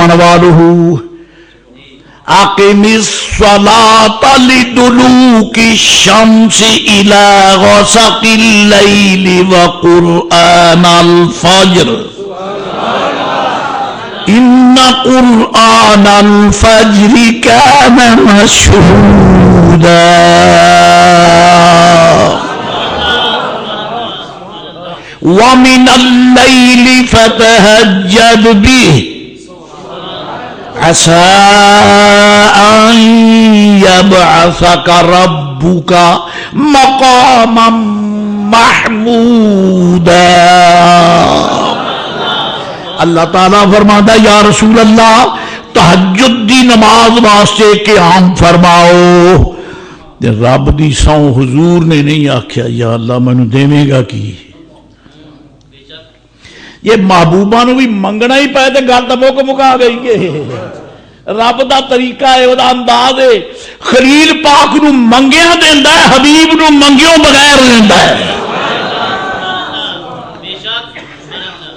ایمان والو اقم الصلاۃ لدلوک الشمس الی غسق اللیل وقرآن الفجر ان قرآن الفجر کان مشہودا ومن اللیل فتہجد بہ عسى أن يبعثك ربك مقاما محمودا. اللہ تعالیٰ فرماتا یا رسول اللہ تہجد دی نماز واسطے قیام فرماؤ. رب دی سو حضور نے نہیں آکھیا یا اللہ مینوں دیویں گا کی. یہ محبوبہ نو بھی منگنا ہی پائے تے گل تو مکا گئی کہ رب دا طریقہ ہے وہ انداز ہے. خلیل پاک نو منگیا دیندا ہے حبیب نو منگیوں بغیر دیندا ہے.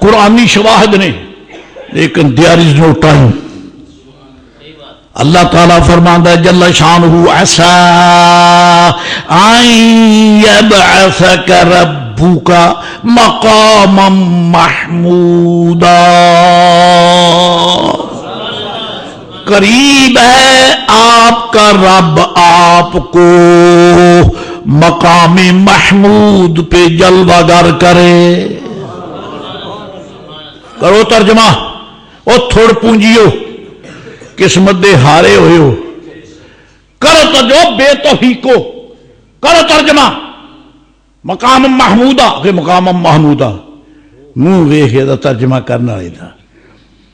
قرآنی شواہد نے لیکن there is no time. اللہ تعالیٰ فرماتا ہے جل شانہ عسى ان يبعثك ربك مقاما محمودا. قریب ہے آپ کا رب آپ کو مقام محمود پہ جلوہ گر کرے. کرو ترجمہ او تھوڑ پونجیو قسمت دے ہارے ہوئے ہو کرو ترجمہ بے توفیقو کرو ترجمہ مقام محمودہ کہ مقام محمودہ منہ ویکھے دا ترجمہ کرنا رہی تھا.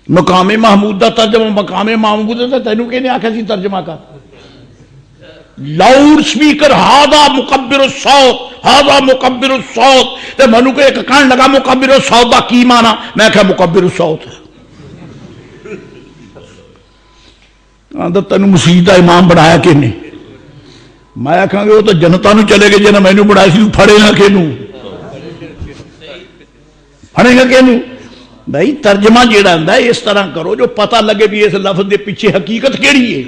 مقام محمود دا ترجمہ مقام محمود دا تینوں کہنے آکھا سی ترجمہ کر. لاؤڈ سپیکر ہاذا مکبر الصوت ہاذا مکبر الصوت تے منو کو ایک کہن لگا مکبر الصوت دا کی معنی میں کہا مکبر الصوت ہے. آدھا تینوں مسیح دا امام بنایا کہ نہیں. میں کہاں گے وہ تو جنتا نو چلے گے جنہاں میں نو بڑھائی سی پھڑے گا کہ نو پھڑے گا کہ نو. بھائی ترجمہ جیڑا ہوندا ہے اس طرح کرو جو پتہ لگے بھی اس لفظ دے پیچھے حقیقت کیڑی ہے.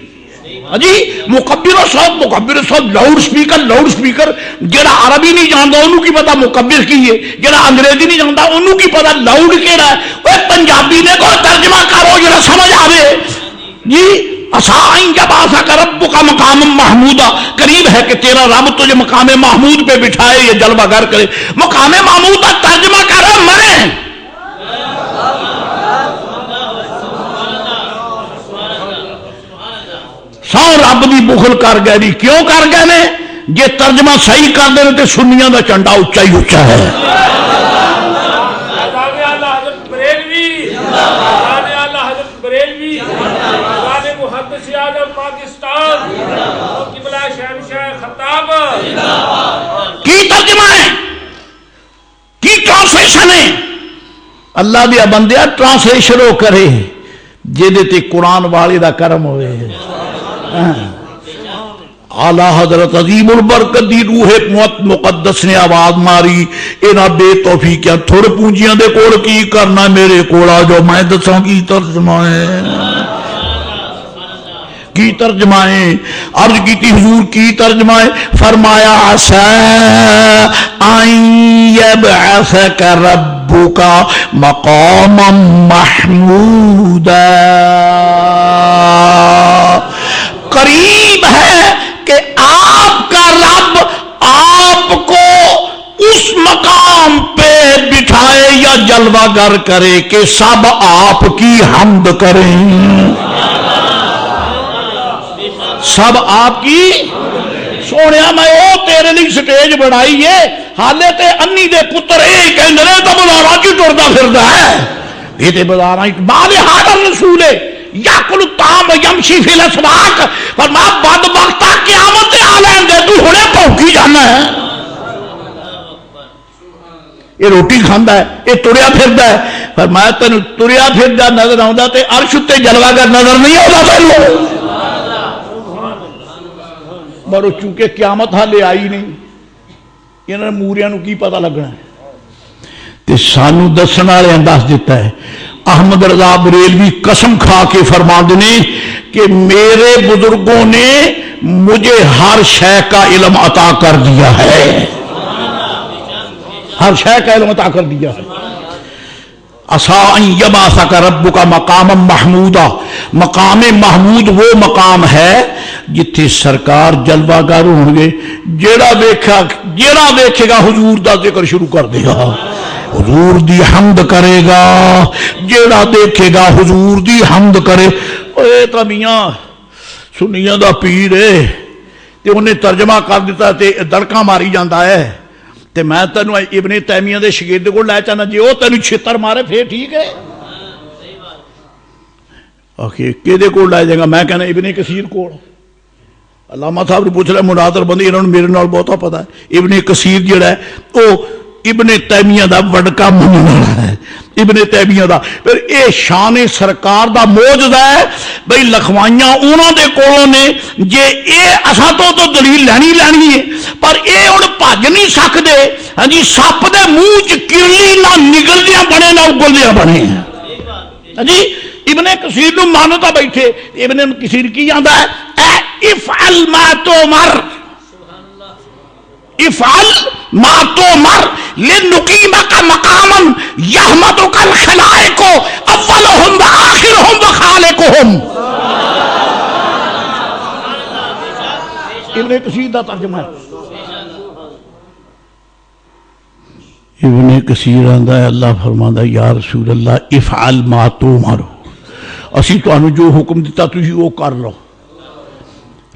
جی مکبر صوت لاؤڈ سپیکر جڑا عربی نہیں جانتا انہوں کی پتا مکبر کی ہے جڑا انگریزی نہیں جانتا انہوں کی پتا لاؤڈ کیڑا ہے. وہ پنجابی نے کوئی ترجمہ کرو جڑا سمجھ آوے. جی عسى جب آسا کا رب کا مقام محمودہ قریب ہے کہ تیرا رب تجھے مقام محمود پہ بٹھائے یہ جلوہ گر کرے. مقام محمود کا ترجمہ کرو مرے. سو رب دی بخل کر گئے نہیں کیوں کر گئے نے جے ترجمہ صحیح کر دے تے سنیاں دا چنڈا اچا ہی اچا ہے. کی ترجمہ ہے کی ٹرانسلیشن ہے. اللہ دیا بندیا ٹرانسلیشن ہو کرے جے تے قرآن والے دا کرم ہوئے. اعلی حضرت عظیم البرکت دی روح مقدس نے آواز ماری اینا بے توفیقیاں تھوڑ پونجیاں دے کول کی کرنا میرے کولا جو میں دسوں کی ترجمہ ہے کی ترجمہ ہے. عرض کی تھی حضور کی ترجمہ ہے. فرمایا عسى ان يبعثك ربك مقاما محمودا. قریب ہے کہ آپ کا رب آپ کو اس مقام پہ بٹھائے یا جلوہ گر کرے کہ سب آپ کی حمد کریں. سب آپ کی سونے میں وہ تیرے لیے سٹیج بنائی ہے حالے تے انی دے پتر اے کہندے نے تو بازاراں چ ٹردا پھردا ہے. یہ تے بازاراں چ مال حاضر رسول ہے یاکل الطعام یمشی فی الاسواق. فرما بدبختہ قیامت آ لین دے تو ہنے بھوکی جانا ہے. یہ روٹی کھاندا ہے یہ تریا پھردا ہے. فرمایا تینوں تریا پھردا نظر آوندا تے عرش تے جلوہ گر نظر نہیں آوندا تینوں. مرو چونکہ قیامت حالے آئی نہیں انہوں نے موریاں نو کی پتہ لگنا ہے. تے سانو دسن والے دس دیتا ہے. احمد رضا بریلوی قسم کھا کے فرما دینے کہ میرے بزرگوں نے مجھے ہر شے کا علم عطا کر دیا ہے، ہر شے کا علم عطا کر دیا ہے. عسیٰ ان یبعثک ربک مقاما محمودا، مقام محمود وہ مقام ہے جتھے سرکار جلوہ گر ہوں گے. جیڑا ویکھے گا حضور دا ذکر شروع کر دے گا، حضور دی حمد کرے گا. جیڑا دیکھے گا حضور دی حمد کرے. اے تا میاں سنیاں دا پیر ہے تے انہیں ترجمہ کر دیتا تے دڑکاں ماری جاندا ہے. تے میں تینوں ابن تیمیہ دے شاگرد کو لے چاہنا جی وہ تینوں چھتر مارے پھر ٹھیک ہے. کہ کو لے جائے گا؟ میں کہنا ابن کثیر کو. علامہ صاحب نے پوچھ رہا مناظر بندی انہوں نے میرے نال بہتا پتا ہے. ابن کثیر جڑا ہے وہ ابن تیمیہ دا وڈکا مننا ہے، ابن تیمیہ دا. پھر اے شان سرکار دا معجزہ ہے بھئی لکھوائیاں انہوں دے کولوں نے جے اے اساں تو دلیل لینی ہے پر اے ہن بھج نہیں سکدے. ہاں جی سپ دے منہ چ کرلی نہ نگلدیاں بنے نہ اگلدیاں بنے. ہاں جی ابن کثیر نو مانتا بیٹھے. ابن کثیر کی آندا ہے اے افعل ما تؤمر، افعل ما تؤمر لنقیمک مقاما یحمدک الخلائق اولہم وآخرہم وخالقہم. ابن کثیر دا ترجمہ ہے. ابن کثیر آندا ہے اللہ فرماندا یا رسول اللہ افعل ما تؤمر، اسی تانوں جو حکم دیتا تسی وہ کر لو.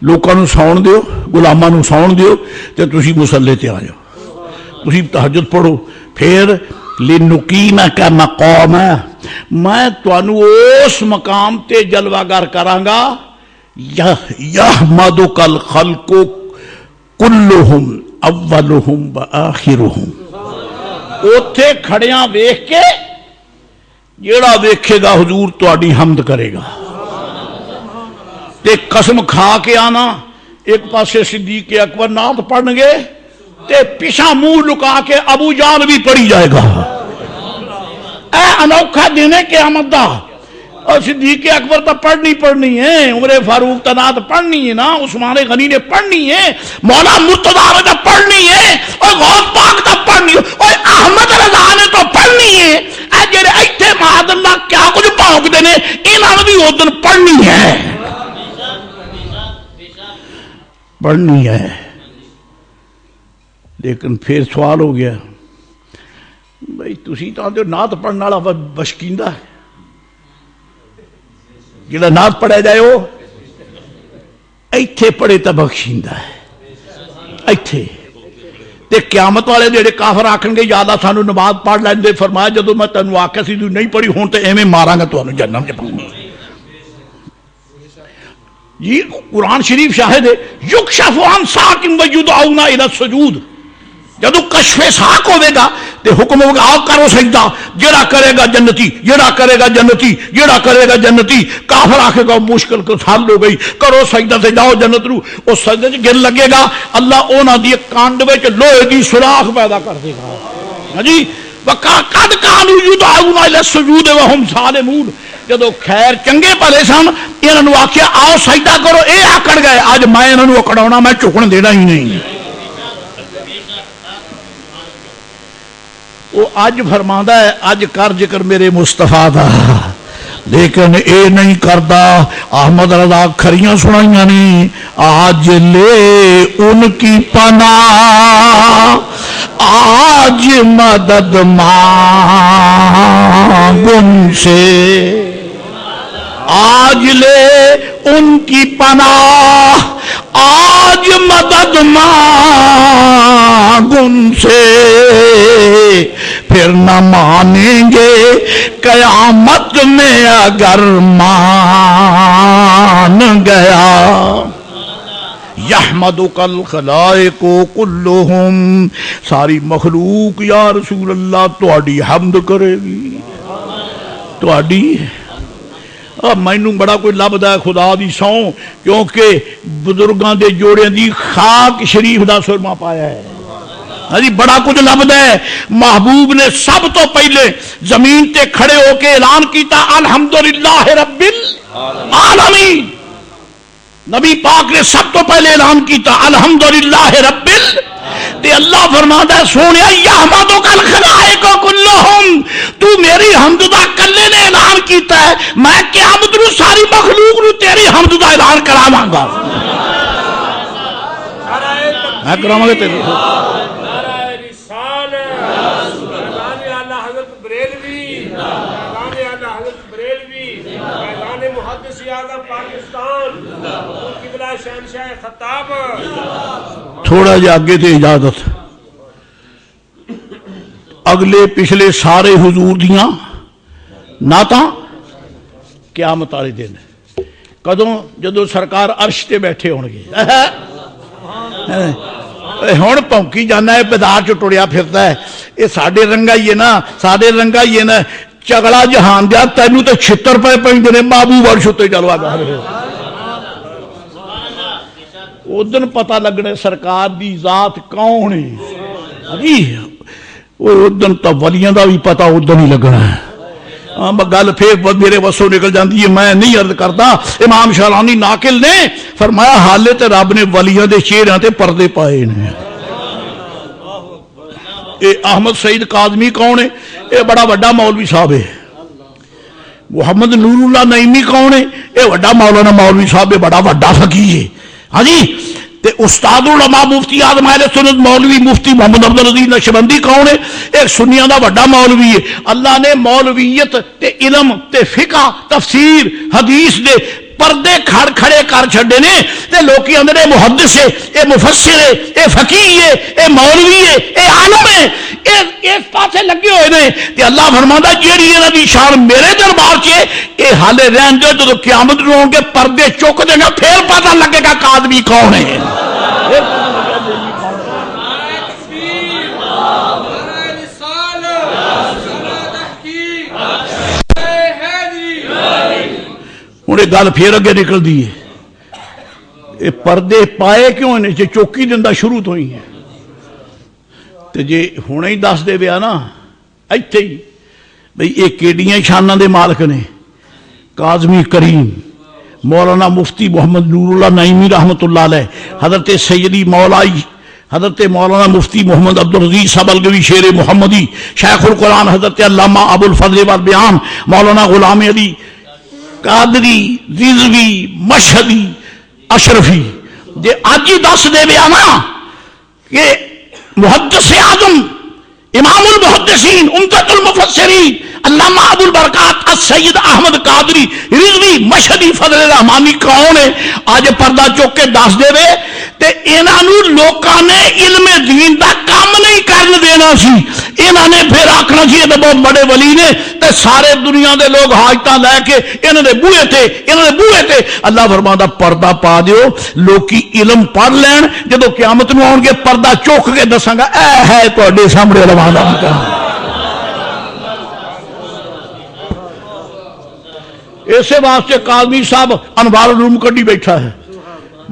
لوکاں نوں ساؤن دیو، غلاماں نوں ساؤن دیو تے تسی مصلی تے آ جاؤ، تسی تہجد پڑھو. پھر لنقیمک مقام، میں تانوں اس مقام تے جلوہ گر کراں گا یحمدک الخلق کلہم اولہم وآخرہم. اوتھے کھڑیاں ویکھ کے جیڑا ویکھے گا حضور تہاڈی حمد کرے گا. تے قسم کھا کے آنا ایک پاسے صدیق اکبر نعت پڑھن گے تے پیچھا منہ لکا کے ابو جان بھی پڑھی جائے گا. اے انوکھا دن ہے قیامت دا. اور صدیق اکبر تا پڑھنی ہے، عمر فاروق تا نعت پڑھنی ہے نا، عثمان غنی نے پڑھنی ہے، مولا مرتضیٰ نے پڑھنی ہے، اور غوث پاک تا پڑھنی ہے، اور احمد رضا نے تو پڑھنی ہے. اے جڑے ایتھے معاذ اللہ کیا کچھ بھونکدے نے انہاں نے بھی اودن پڑھنی ہے، پڑھنی ہے. لیکن پھر سوال ہو گیا بھئی تسی تو آندے نعت پڑھنے والا بشکیندہ ہے، جڑا نعت پڑھے جائے وہ ایتھے پڑھے تو بخشیندہ ہے. ایتھے تے قیامت والے جڑے کافر آکھن گے یا اللہ سانو نماز پڑھ لیندے، فرمایا جدوں میں تینوں آکھیا سی تو نہیں پڑھی ہون تے ایویں ماراں گا تانوں جہنم چ پاؤں. یہ قرآن شریف شاہد ہے یکشف عن ساق ویدعون الی السجود. جدو کشف ساق ہوئے گا تے حکم ہوگا آؤ کرو سجدہ، جڑا کرے گا جنتی، جڑا کرے گا جنتی، جڑا کرے گا جنتی. کافر آکھے گا مشکل حل ہو گئی، کرو سجدہ تے جاؤ جنت رو. اس سجدے چ گر لگے گا، اللہ انہاں دی کانڈ وچ لوہے دی سوراخ پیدا کر دے گا. ہاں جی وقد كانوا يدعون الى السجود وهم سالمون. جدو خیر چنگے بھلے سن انہاں نوں آکھیا آؤ سجدہ کرو، اے آکڑ گئے. اج میں انہاں نوں اکڑاونا، میں جھکن دینا ہی نہیں. وہ اج فرماندا ہے اج کر ذکر میرے مصطفیٰ دا، لیکن اے نہیں کردا. احمد رضا کھریاں سنائیاں نے آج لے ان کی پناہ، آج مدد مانگ ان سے، آج لے ان کی پناہ، آج مدد مانگ ان سے. پھر نہ مانیں گے قیامت میں اگر مان گیا. یحمدک الخلائق کلہم، ساری مخلوق یا رسول اللہ تہاڈی حمد کرے گی. تہاڈی مینوں بڑا کوئی لبدا ہے خدا دی سوں، کیونکہ بزرگاں دے جوڑیاں دی خاک شریف دا سرما پایا ہے. ہاں جی بڑا کچھ لبدا ہے. محبوب نے سب تو پہلے زمین تے کھڑے ہو کے اعلان کیتا الحمدللہ رب العالمین. نبی پاک نے سب تو پہلے اعلان کیتا الحمدللہ رب تے اللہ فرماتا ہے سونیا یحمدک الخلائق کلہم، تو میری حمد دا کلے نے اعلان کیتا ہے، میں قیامت نو ساری مخلوق نو تیری حمد دا اعلان کراواں گا. میں کراواں گا تیری تھوڑا جا اگے تے اجازت. اگلے پچھلے سارے حضور دیاں نعتاں قیامت والے دن کدوں جدو سرکار عرش تے بیٹھے ہون گے. ہن پونکی جانا ہے بازار چ ٹریا پھرتا ہے یہ ساڈے رنگا ہی ہے نا ساڈے رنگا ہی ہے نا چگڑا جہان دیا تینوں تو 76 روپے پیندے نے محبوب عرش تے چلوا گا. ادن پتہ لگنا سرکار دی ذات کون ہے جی ادن تو ولیاں دا بھی پتہ ادن ہی لگنا ہے. گل پھر میرے وسوں نکل جاندی ہے میں نہیں عرض کرتا. امام شارانی ناقل نے فرمایا حالے تے رب نے ولیاں دے چہرے تے پردے پائے نے. اے احمد سعید کاظمی کون ہے؟ اے بڑا بڑا مولوی صاحب ہے. محمد نور اللہ نعیمی کون ہے؟ اے بڑا مولانا مولوی صاحب ہے بڑا بڑا فقیہ ہے. ہاں جی تے استاد العلماء مفتی اعظم اہل سنت مولوی مفتی محمد عبدالعزیز نقشبندی کون ہے؟ ایک سنیاں دا بڑا مولوی ہے. اللہ نے مولویت تے علم تے فقہ تفسیر حدیث دے پردے کھڑ کھڑے کر چھڑے نے تے لوکی اندر اے محدث ہے اے مفسر ہے اے فقیہ ہے اے مولوی ہے اے عالم ہے اس پاسے لگے ہوئے نے. تے اللہ فرماندا جیڑی انہاں دی شان میرے دربار چ اے حالے رہن دو جدوں قیامت نوں ہون گے پردے چک دے گا پھر پتہ لگے گا کاظمی کون ہے. ہوں یہ گل پھر اگے نکل دی ہے پردے پائے کیوں نے جی چوکی دن شروع تو ہی ہے تے جے ہوں ہی دس دے ویا نا ایتھے ہی بھئی یہ کیڑیاں شاناں دے مالک نے کاظمی کریم مولانا مفتی محمد نور اللہ نعیمی رحمت اللہ علیہ حضرت سیدی مولائی حضرت مولانا مفتی محمد عبدالعزیز صاحب الگوی شیر محمدی شیخ القرآن حضرت علامہ ابو الفضل والبیان مولانا غلام علی قادری رضوی مشہدی اشرفی جے آج ہی دس دے بیا نا کہ محدث اعظم امام المحدثین امدت المفسرین علامہ ابو البرکات السید احمد قادری رضوی مشہدی فضل الرحمانی کون ہے آج پردہ چوک کے دس دے وے تے انہوں لوکاں نے علم دین دا کام نہیں کرن دینا سی. انہوں نے پھر آکھنا سی یہ بہت بڑے ولی نے تے سارے دنیا دے لوگ حاجتاں لے کے انہوں نے بوئے تے اللہ فرماندا پردہ پا دیو لوکی علم پڑھ لین جدو قیامت نوں آؤ گے پردہ چوک کے دساں گا اے ہے تہاڈے سامنے علماء دا مقام. اسے واسطے قاضی صاحب انوار العلوم کڈی بیٹھا ہے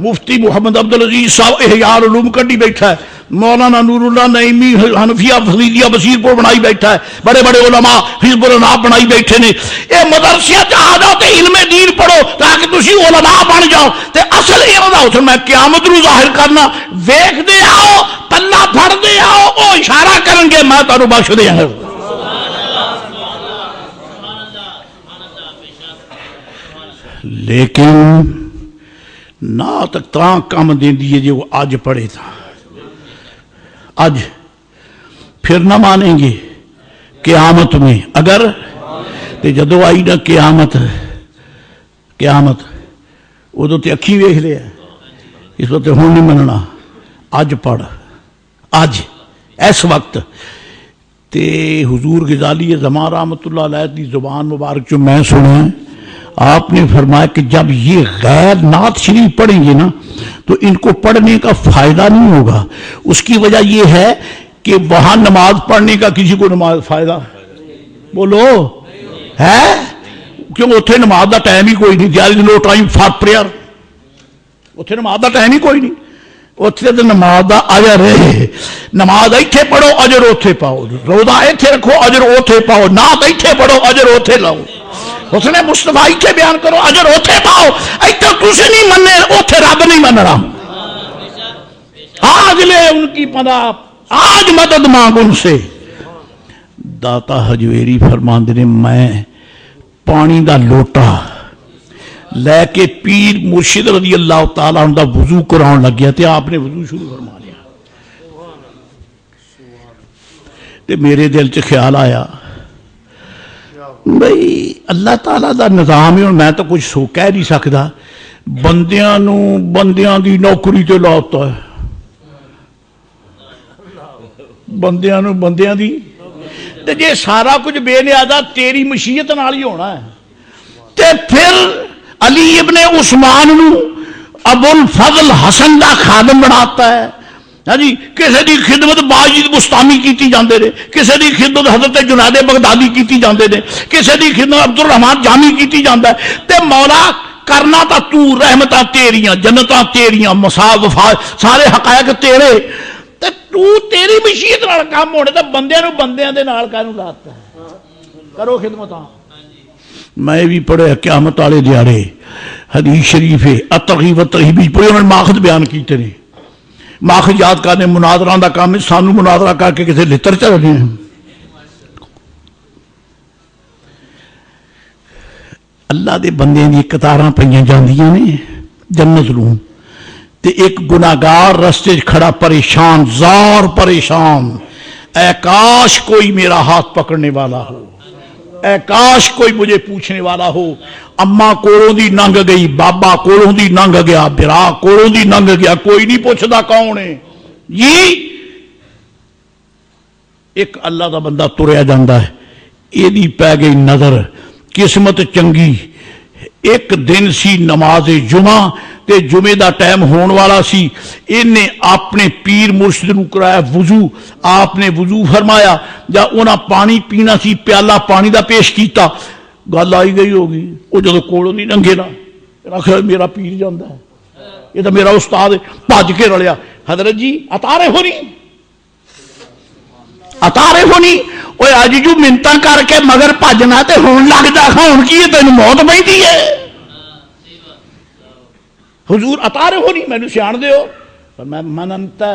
مفتی محمد عبدالعزیز صاحب احیاء العلوم کڈی بیٹھا ہے مولانا نور اللہ نعیمی حنفیہ فریدیہ بصیر پور بنائی بیٹھا ہے بڑے بڑے علماء حزب الاناف بنائی بیٹھے نے. اے مدرسیاں چ آ جاؤ تے علم دین پڑھو تاکہ تسی علماء بن جاؤ تے اصل علم دا حسن میں قیامت نوں ظاہر کرنا ویکھ دے آؤ پلہ پھڑ دے آؤ او اشارہ کرن گے میں تانوں بخش دیاں گا. لیکن نہ تک تاں کم دین دیئے جو وہ آج پڑھے تھا آج پھر نہ مانیں گے قیامت میں اگر تے جدو آئی نا قیامت ادو تے اکھی ویکھ لیا اس وقت ہون نہیں مننا آج پڑھ آج اس وقت تے حضور غزالی زمان رحمت اللہ علیہ دی زبان مبارک جو میں سنا ہے آپ نے فرمایا کہ جب یہ غیر نعت شریف پڑھیں گے نا تو ان کو پڑھنے کا فائدہ نہیں ہوگا. اس کی وجہ یہ ہے کہ وہاں نماز پڑھنے کا کسی کو نماز فائدہ بولو ہے کیوں اتنے نماز دا ٹائم ہی کوئی نہیں. دیر از نو ٹائم فار پریئر اتنے نماز دا ٹائم ہی کوئی نہیں. اتنے تو نماز دا اجر ہے، نماز ایتھے پڑھو اجر اوتھے پاؤ، روزہ ایتھے رکھو اجر اوتھے پاؤ، نعت ایتھے پڑھو اجر اوتھے لاؤ، حسن مصطفیٰ ایتھے بیان کرو اجر اوتھے پاؤ، ایتھے تسی نہیں مننے اوتھے رب نہیں من رہا۔ آج لے ان کی پناہ، آج مدد مانگ ان سے۔ داتا حجویری فرماندے نے میں پانی دا لوٹا لے کے پیر مرشد رضی اللہ تعالیٰ عنہ دا وضو قرآن لگ گیا تے آپ نے وضو شروع فرما لیا، تے میرے دل چ خیال آیا بھئی اللہ تعالیٰ دا نظام ہے، میں تو کچھ سو کہہ نہیں سکتا، بندیاں دی نوکری تے لاتا ہے، بندیاں دی تے جے سارا کچھ بے نیازہ تیری مشیت نال ہی ہونا ہے، تے پھر علی ابن عثمان نو ابو الفضل حسن دا خادم بناتا ہے، ہاں جی، کسی دی خدمت باجد بستامی کیتی جاندے نے، کسی دی خدمت حضرت جنید بغدادی کیتی جاندے نے، کسی دی خدمت عبد الرحمن جامی کیتی جاندا ہے، تے مولا کرنا تا تو، رحمتاں تیریاں، جنتاں تیریاں، مصاب وفا سارے حقائق تیرے، تے تو تیری مشیت نال کام ہونے تے بندیاں دے نال کانوں لاتا ہے، کرو خدمتاں۔ میں بھی پڑھے قیامت والے دیہڑے حدیث شریف ہے الترغیب والترہیب پورے انہوں نے ماخذ بیان کیتے ہیں، ماخذ یاد کرنے مناظرہ دا کام ہے، سانو مناظرہ کر کے کسی لتر چ رہے ہیں۔ اللہ دے بندے دی قطاراں پئیاں جاندیاں نے جنت نوں، تے ایک گناہگار رستے کھڑا پریشان، زار پریشان، اے کاش کوئی میرا ہاتھ پکڑنے والا ہو، اے کاش کوئی مجھے پوچھنے والا ہو، اماں کولوں دی ننگ گئی، بابا کولوں دی ننگ گیا، برا کولوں دی ننگ گیا، کوئی نہیں پوچھدا کون ہے جی۔ ایک اللہ دا بندہ تریا جاندا ہے، ایدی پہ گئی نظر، قسمت چنگی، ایک دن سی نماز جمعہ تے جمعے دا ٹائم ہون والا سی، انہیں اپنے پیر مرشد نو کرایا وضو، آپ نے وضو فرمایا، جا انہاں پانی پینا سی پیالہ پانی دا پیش کیتا، گل آئی گئی ہوگی، وہ جدو کولوں نہیں ننگے نا میرا پیر جاندا ہے، یہ تو میرا استاد ہے، بھج کے رلیا، حضرت جی اتارے ہونی اوے اج جو منتاں کر کے مگر بھجنا تے ہون لگدا ہون کی تینوں موت پیندی ہے، حضور اتارے ہونی مینوں سیان دیو، پر میں مننتا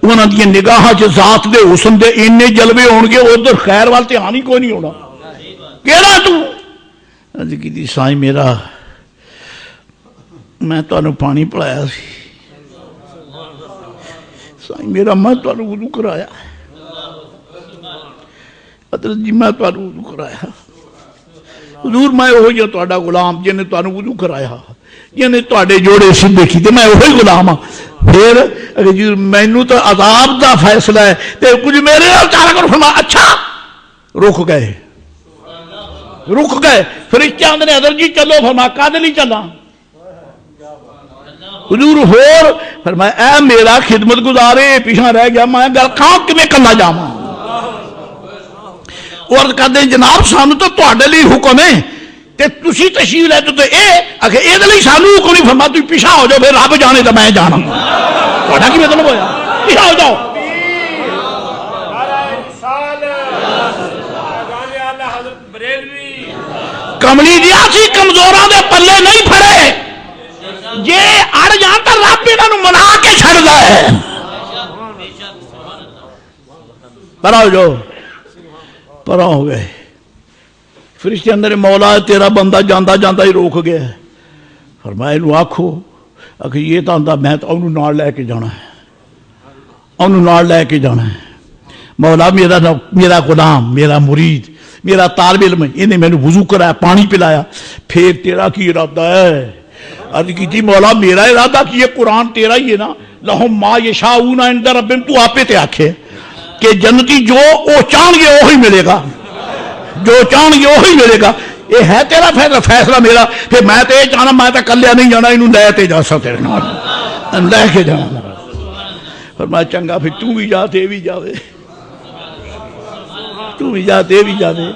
انہاں دی نگاہاں چ ذات دے حسن دے اینے جلوے ہون گے، ادھر خیر وال دھیان ہی کوئی نہیں ہونا، کیڑا تو اج کیتی سائیں میرا میں تانوں پانی پلایا سی، سائیں میرا میں تانوں وضو کرایا، حضرت جی میں تانوں وضو کرایا، حضور میں وہی ہوں تہاڈا غلام جن نے تانوں وضو کرایا، جن نے تہاڈے جوڑے سیدھے کیتے، میں وہی غلام ہاں، پھر حضور مینوں تو عذاب دا فیصلہ ہے تے کچھ میرے نال چارہ کرو، فرمایا اچھا، رک گئے، فرشتے آندے نے حضرت جی چلو، فرمایا کدے نہیں چلا، حضور ہور فرمایا اے میرا خدمت گزارے پیچھے رہ گیا، میں گل کہاں کیویں کلا جاواں، عرض کردے جناب سانو تو تہاڈے لئی حکم ہے تے تسی تشریف لے تو اے اکھے اے دے لئی سانو حکم نہیں، فرمایا تسی پیچھے ہو جاؤ، پھر رب جانے تے میں جانا، تہاڈا کی مطلب ہویا، پیچھے ہو جاؤ، کملی دیا سی کمزوراں دے پلے نہیں پھڑے، جے اڑ جان تے رب انہاں نوں منا کے چھڑدا ہے، پر آؤ جو پرا ہو گئے، فرشتے اندر مولا تیرا بندہ جاندہ جاندہ ہی روک گیا، فرمایا انہوں آکھو کہ یہ تو آندہ میں تو انہوں نال لے کے جانا ہے، انہوں نال لے کے جانا ہے، مولا میرا غلام، میرا مرید، میرا طالب علم، انہیں میں نے وضو کرایا، پانی پلایا، پھر تیرا کی ارادہ ہے، عرض کی تھی مولا میرا ارادہ کی یہ قرآن تیرا ہی ہے نا، لہم ما یشاؤون عند ربہم، تو آپے تے آکھے کہ جنتی جو او چاہن گے وہی ملے گا، جو چاہن گے وہی ملے گا، یہ ہے تیرا فیصلہ میرا، پھر میں تے چاہنا میں تے کلیا نہیں جانا، انہوں لے تے جا سا تیرے نال لے کے جانا، فرمایا چنگا پھر تو بھی جا تے بھی جاوے، تو بھی جا تے بھی جا دے۔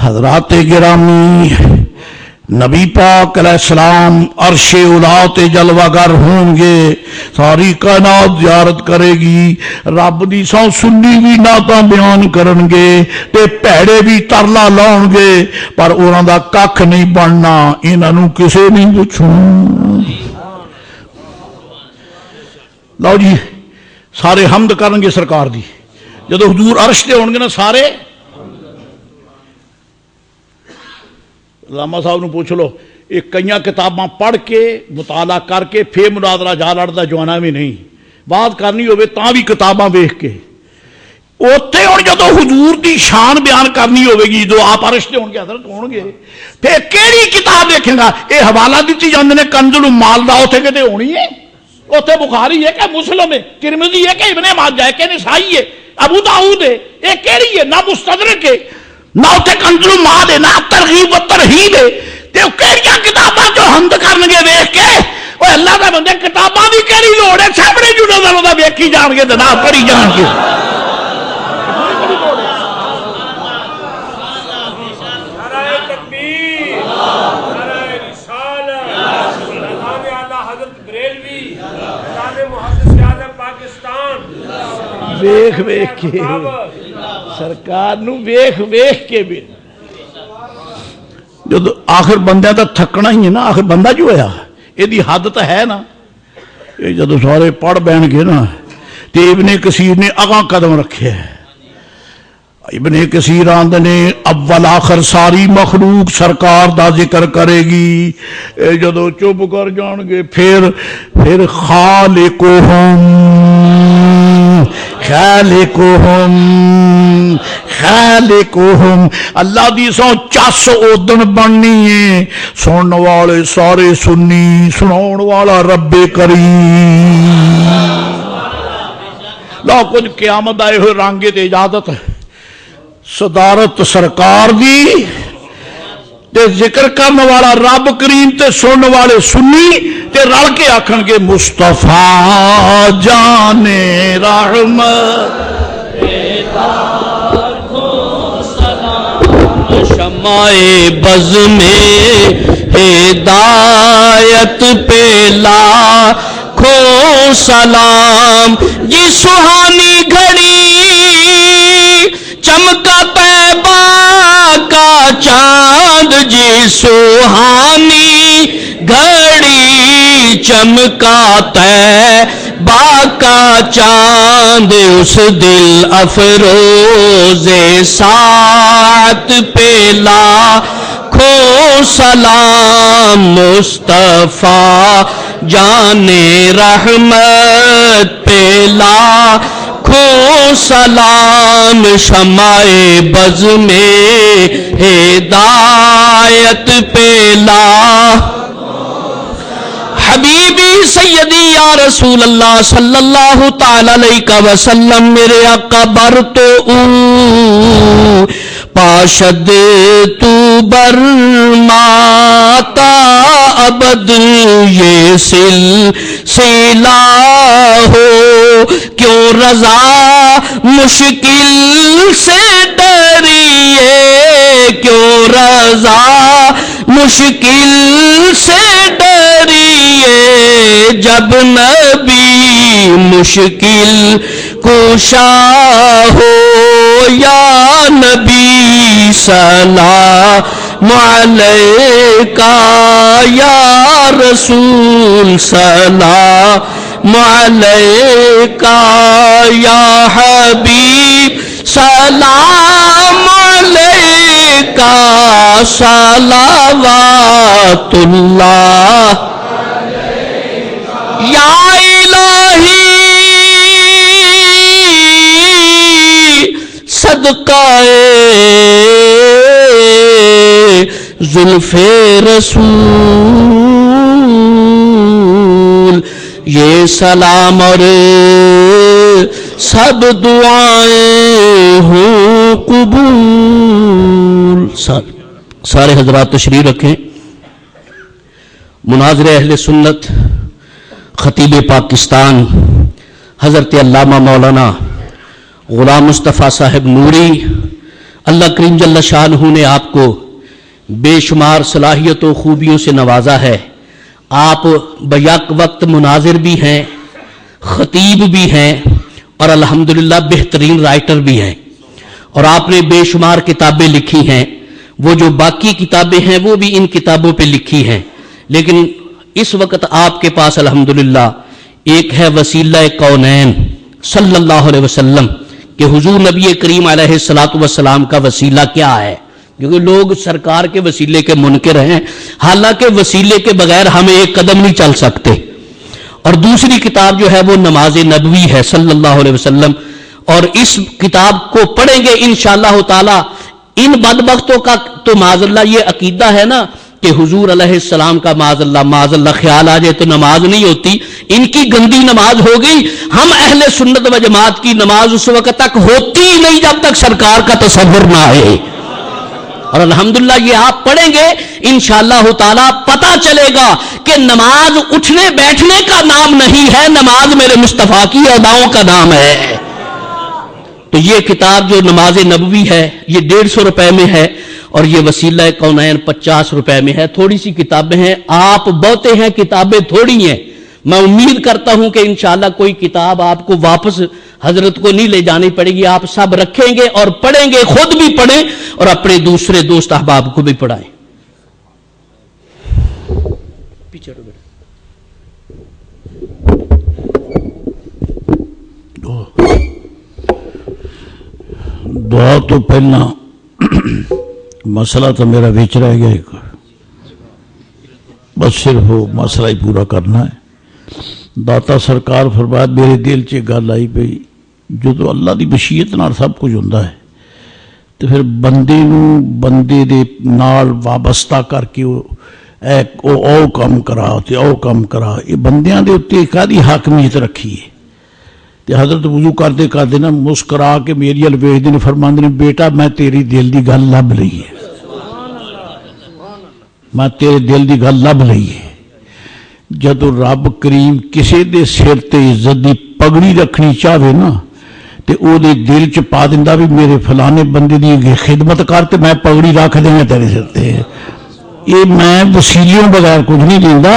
حضرات گرامی نبی پاک علیہ السلام عرش اولا تے جلوہ گر ہوں گے، ساری کائنات زیارت کرے گی، رب دی سو سنی بھی نعتاں بیان کرن گے تے پیڑے بھی ترلا لاؤن گے، پر انہاں دا ککھ نہیں بننا، انہاں نوں کسے نہیں پوچھوں۔ لو جی سارے حمد کرن گے سرکار دی، جدو حضور عرش تے ہون گے نا سارے، علامہ صاحب نو پوچھ لو، ایک کئیاں کتاباں پڑھ کے مطالعہ کر کے پھر مناظرہ جا لڑدا جوانا بھی نہیں، بات کرنی ہوئے تاں بھی کتاباں ویکھ کے اوتے ہن جدو حضور دی شان بیان کرنی ہوے گی، جو آپ عرش تے ہون گے حضرت ہون گے، پھر کیڑی کتاب دیکھیں گا؟ اے حوالہ دتی جاندے نے کنز المال دا، اوتھے کتے ہونی ہے؟ اوتھے بخاری ہے کہ مسلم ہے، ترمذی ہے کہ ابن ماجہ ہے کہ نسائی ہے، ابو داؤد ہے، اے کیڑی ہے؟ نہ مستدرک ہے، نہ اتنے کنز المال ہے، نہ ترغیب و ترہیب ہے، تے کیڑیاں کتاباں جو حمد کرن گے ویکھ کے؟ او اللہ دا بندے کتاباں دی کیڑی لوڑ ہے؟ سامنے جو نظر آوندا ویکھی جان گے تے نہ پڑھی جان گے۔ نعرہ تکبیر، نعرہ رسالت، نظام اعلیٰ حضرت بریلوی، نظام محدث اعظم پاکستان، ویکھ ویکھ کے سرکار نو ویکھ ویکھ کے بھی جب آخر بندہ تو تھکنا ہی ہے نا، آخر بندہ جو ہویا یہ حد تو ہے نا، یہ جدو سارے پڑھ بہن گے نا تے ابن کثیر نے اگاں قدم رکھے ہے، ابن کثیر آندے نے اول آخر ساری مخلوق سرکار دا ذکر کرے گی، جدو چپ کر جان گے پھر خالقہم خالقہم اللہ دی سو چس اودن بننی ہے، سنن والے سارے سنی، سناؤن والا رب کریم۔ لو کچھ قیامت آئے ہوئے رانگے تے اجازت صدارت سرکار دی تے ذکر کرنے والا رب کریم تے سننے والے سنی تے رل کے آکھن گے مصطفیٰ جان رحمت شمع بز میں ہدایت پہ لاکھوں سلام، جی سہانی گھڑی چمکا طیبہ کا چاند، جی سہانی گھڑی چمکا طیبہ کا چاند، اس دل افروز ساعت پہ لاکھوں سلام، مصطفیٰ جان رحمت پہ لاکھوں سلام، شمع بز میں ہدایت پہ حبیبی سیدی یا رسول اللہ صلی اللہ تعالی علیہ وسلم، میرے آقا بر تو پاشد تو بر ماتا ابد، یہ سلسلہ ہو کیوں رضا مشکل سے ڈریے، کیوں رضا مشکل سے ڈریے، جب نبی مشکل کشا ہو، یا نبی سلام علیکہ، یا رسول سلام علیکہ، یا حبیب سلام علیکہ، صلوات اللہ یا الہی، صدقہ زلف رسول، یہ سلام اور سب دعائیں ہوں قبول۔ سارے حضرات تشریف رکھیں۔ مناظر اہل سنت خطیب پاکستان حضرت علامہ مولانا غلام مصطفیٰ صاحب نوری، اللہ کریم جل شانہ نے آپ کو بے شمار صلاحیت و خوبیوں سے نوازا ہے. آپ بیک وقت مناظر بھی ہیں، خطیب بھی ہیں، اور الحمدللہ بہترین رائٹر بھی ہیں. اور آپ نے بے شمار کتابیں لکھی ہیں. وہ جو باقی کتابیں ہیں وہ بھی ان کتابوں پہ لکھی ہیں، لیکن اس وقت آپ کے پاس الحمدللہ ایک ہے وسیلہ کونین صلی اللہ علیہ وسلم کہ حضور نبی کریم علیہ الصلوۃ والسلام کا وسیلہ کیا ہے، کیونکہ لوگ سرکار کے وسیلے کے منکر ہیں، حالانکہ وسیلے کے بغیر ہم ایک قدم نہیں چل سکتے. اور دوسری کتاب جو ہے وہ نماز نبوی ہے صلی اللہ علیہ وسلم. اور اس کتاب کو پڑھیں گے انشاءاللہ تعالی. ان بدبختوں کا تو معاذ اللہ یہ عقیدہ ہے نا کہ حضور علیہ السلام کا معاذ اللہ خیال آ جائے تو نماز نہیں ہوتی، ان کی گندی نماز ہو گئی. ہم اہل سنت و جماعت کی نماز اس وقت تک ہوتی ہی نہیں جب تک سرکار کا تصور نہ آئے. اور الحمدللہ یہ آپ پڑھیں گے انشاءاللہ تعالی پتہ چلے گا کہ نماز اٹھنے بیٹھنے کا نام نہیں ہے، نماز میرے مصطفیٰ کی اداؤں کا نام ہے. تو یہ کتاب جو نماز نبوی ہے یہ 150 روپے میں ہے، اور یہ وسیلہ کونین 50 روپے میں ہے. تھوڑی سی کتابیں ہیں، آپ بہتے ہیں، کتابیں تھوڑی ہیں. میں امید کرتا ہوں کہ انشاءاللہ کوئی کتاب آپ کو واپس حضرت کو نہیں لے جانی پڑے گی. آپ سب رکھیں گے اور پڑھیں گے، خود بھی پڑھیں اور اپنے دوسرے دوست احباب کو بھی پڑھائیں. پیچھے دعا تو پہلا مسئلہ تو میرا وچ رہ گیا ایک، بس صرف وہ مسئلہ ہی پورا کرنا ہے. داتا سرکار فرمایا میرے دل چ گل آئی پئی جو تو اللہ دی مشیت نال سب کچھ ہوندا ہے تو پھر بندے نو بندے دے نال وابستہ کر کے او کم کرا تے او کم کرا، یہ بندیاں دے اوتے کادی حاکمیت رکھی ہے. تے حضرت وضو کرتے نا مسکرا کے میری ال ویکھدے نے فرماندے نے بیٹا میں تیری دل دی گل لب لئی ہے، میں تیرے دل دی گل لب لئی ہے. جدو رب کریم کسے دے سر تے عزت دی پگڑی رکھنی چاہے نا تے او دے دل چ پا دیندا بھی میرے فلانے بندے دی خدمت کر تے میں پگڑی رکھ دینا تیرے سر تے. یہ میں وسیلیوں بغیر کچھ نہیں دیندا.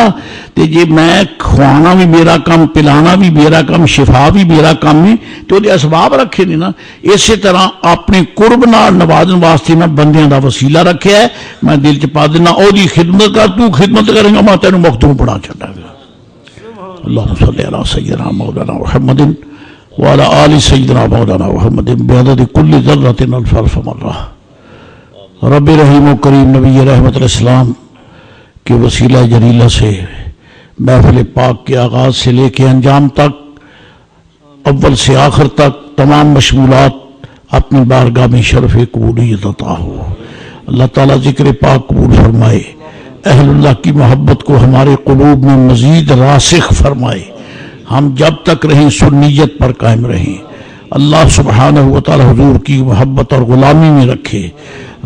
تے جے میں کھوانا بھی میرا کام، پلانا بھی میرا کام، شفا بھی میرا کام ہے تو دے اسباب رکھے نہیں نا. اسی طرح اپنے قرب نال نوازن واسطے میں بندیاں دا وسیلہ رکھیا ہے. میں دل چ پا دینا او دی خدمت کر، تو خدمت کرے گا میں تینوں مختوم پڑھا چھڈاں گا. اللہم صلی علی سیدنا مولانا محمد وعلی آل سیدنا مولانا محمد بعدد کل ذرۃ الف مرہ. رب رحیم و کریم نبی رحمت الاسلام کے وسیلہ جلیلہ سے محفل پاک کے آغاز سے لے کے انجام تک، اول سے آخر تک تمام مشمولات اپنی بارگاہ میں شرف قبولیت عطا ہو. اللہ تعالیٰ ذکر پاک قبول فرمائے، اہل اللہ کی محبت کو ہمارے قلوب میں مزید راسخ فرمائے، ہم جب تک رہیں سنیت پر قائم رہیں. اللہ سبحانہ و تعالی حضور کی محبت اور غلامی میں رکھے.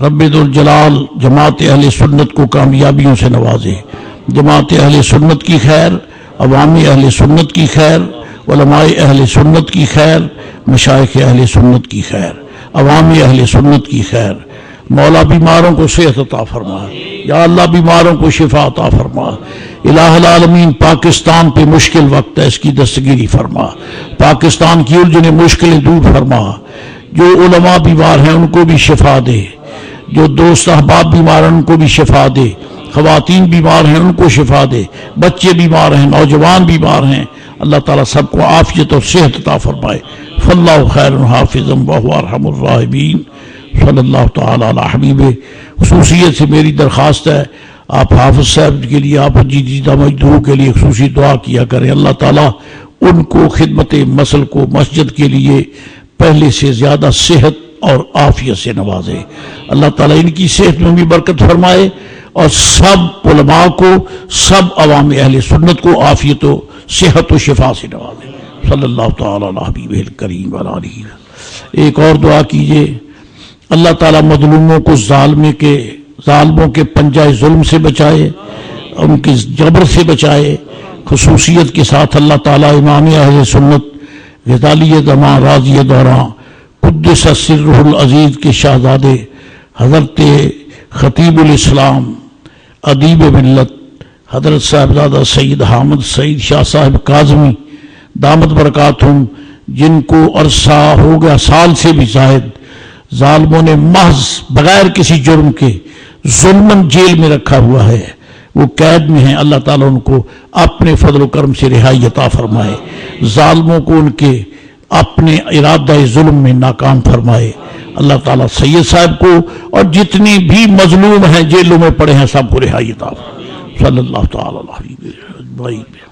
رب ذوالجلال جماعت اہل سنت کو کامیابیوں سے نوازے. جماعت اہل سنت کی خیر، عوام اہل سنت کی خیر، علماء اہل سنت کی خیر، مشائخ اہل سنت کی خیر، عوام اہل سنت کی خیر. مولا بیماروں کو صحت عطا فرما، یا اللہ بیماروں کو شفا عطا فرما. الہ العالمین پاکستان پہ مشکل وقت ہے، اس کی دستگیری فرما. پاکستان کی الجھنیں مشکلیں دور فرما. جو علماء بیمار ہیں ان کو بھی شفا دے، جو دوست احباب بیمار ہیں ان کو بھی شفا دے. خواتین بیمار ہیں ان کو شفا دے، بچے بیمار ہیں، نوجوان بیمار ہیں، اللہ تعالیٰ سب کو عافیت اور صحت عطا فرمائے. فاللہ خیر حافظ وہو ارحم الراحمین. صلی اللہ تعالی علی حبیب. خصوصیت سے میری درخواست ہے آپ حافظ صاحب کے لیے، آپ جدیدہ مجدور کے لیے خصوصی دعا کیا کریں. اللہ تعالیٰ ان کو خدمت مسل کو مسجد کے لیے پہلے سے زیادہ صحت اور عافیت سے نوازے. اللہ تعالیٰ ان کی صحت میں بھی برکت فرمائے اور سب علماء کو، سب عوام اہل سنت کو عافیت و صحت و شفا سے نوازے. صلی اللہ تعالی علی حبیب الکریم وعلی آلہ. ایک اور دعا کیجئے، اللہ تعالیٰ مظلوموں کو ظالموں کے پنجہ ظلم سے بچائے، ان کی جبر سے بچائے. خصوصیت کے ساتھ اللہ تعالیٰ امام اہل سنت غزالی زمان راضی دوراں قدس سرہ العزیز کے شہزادے حضرت خطیب الاسلام ادیب ملت حضرت صاحبزادہ سید حامد سعید شاہ صاحب کاظمی دامت برکاتہم، جن کو عرصہ ہو گیا سال سے بھی زائد ظالموں نے محض بغیر کسی جرم کے ظلمن جیل میں رکھا ہوا ہے، وہ قید میں ہیں، اللہ تعالیٰ ان کو اپنے فضل و کرم سے رہائی عطا فرمائے، ظالموں کو ان کے اپنے ارادہ ظلم میں ناکام فرمائے، اللہ تعالیٰ سید صاحب کو اور جتنی بھی مظلوم ہیں جیلوں میں پڑے ہیں سب کو رہائی عطا فرمائے۔ صلی اللہ تعالیٰ علیہ وسلم۔